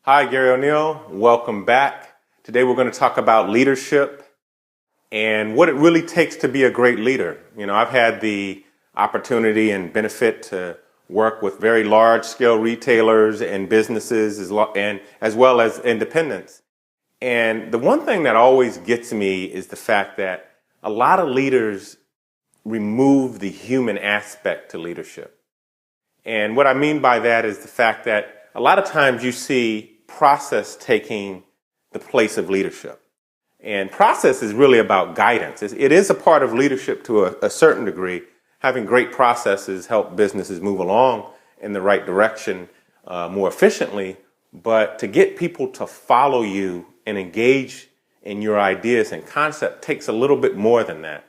Hi, Gary O'Neill. Welcome back. Today we're going to talk about leadership and what it really takes to be a great leader. I've had the opportunity and benefit to work with very large scale retailers and businesses as well as independents. And the one thing that always gets me is the fact that a lot of leaders remove the human aspect to leadership. And what I mean by that is the fact that a lot of times you see process taking the place of leadership. And process is really about guidance. It is a part of leadership to a certain degree. Having great processes help businesses move along in the right direction more efficiently. But to get people to follow you and engage in your ideas and concept takes a little bit more than that.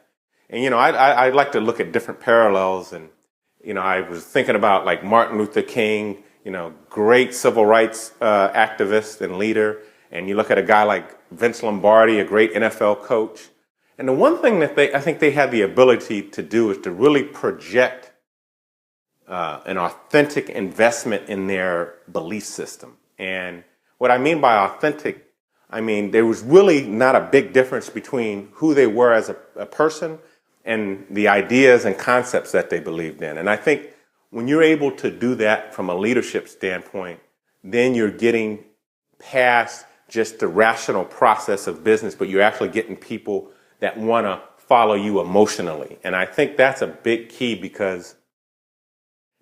And I like to look at different parallels. And I was thinking about like Martin Luther King, great civil rights activist and leader. And you look at a guy like Vince Lombardi, a great NFL coach. And the one thing that I think they had the ability to do is to really project an authentic investment in their belief system. And what I mean by authentic, there was really not a big difference between who they were as a person and the ideas and concepts that they believed in. And I think when you're able to do that from a leadership standpoint, then you're getting past just the rational process of business, but you're actually getting people that want to follow you emotionally. And I think that's a big key, because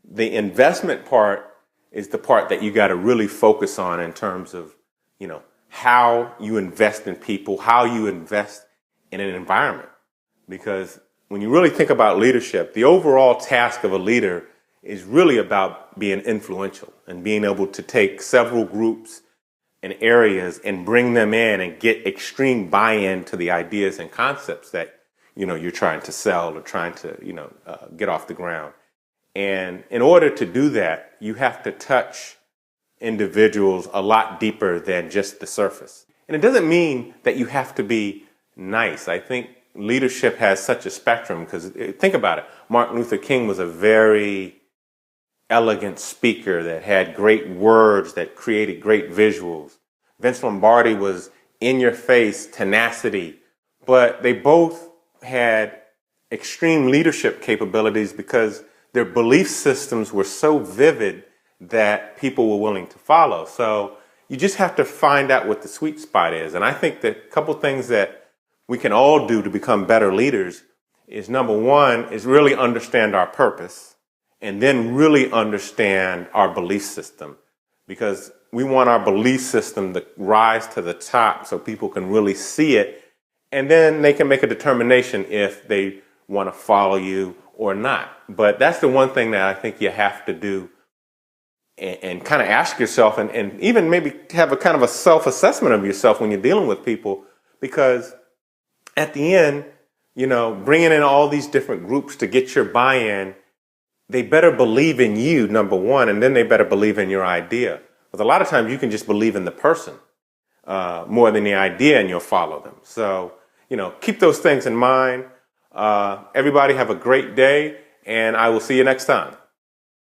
the investment part is the part that you got to really focus on in terms of, how you invest in people, how you invest in an environment. Because when you really think about leadership, the overall task of a leader is really about being influential and being able to take several groups and areas and bring them in and get extreme buy-in to the ideas and concepts that, you're trying to sell or trying to, get off the ground. And in order to do that, you have to touch individuals a lot deeper than just the surface. And it doesn't mean that you have to be nice. I think leadership has such a spectrum, because think about it. Martin Luther King was a very elegant speaker that had great words, that created great visuals. Vince Lombardi was in your face, tenacity, but they both had extreme leadership capabilities because their belief systems were so vivid that people were willing to follow. So you just have to find out what the sweet spot is. And I think that a couple things that we can all do to become better leaders is, number one, is really understand our purpose, and then really understand our belief system, because we want our belief system to rise to the top so people can really see it, and then they can make a determination if they want to follow you or not. But that's the one thing that I think you have to do, and kind of ask yourself, and even maybe have a kind of a self-assessment of yourself when you're dealing with people, because at the end, bringing in all these different groups to get your buy-in, they better believe in you, number one, and then they better believe in your idea. Because a lot of times you can just believe in the person more than the idea, and you'll follow them. So, keep those things in mind. Everybody have a great day, and I will see you next time.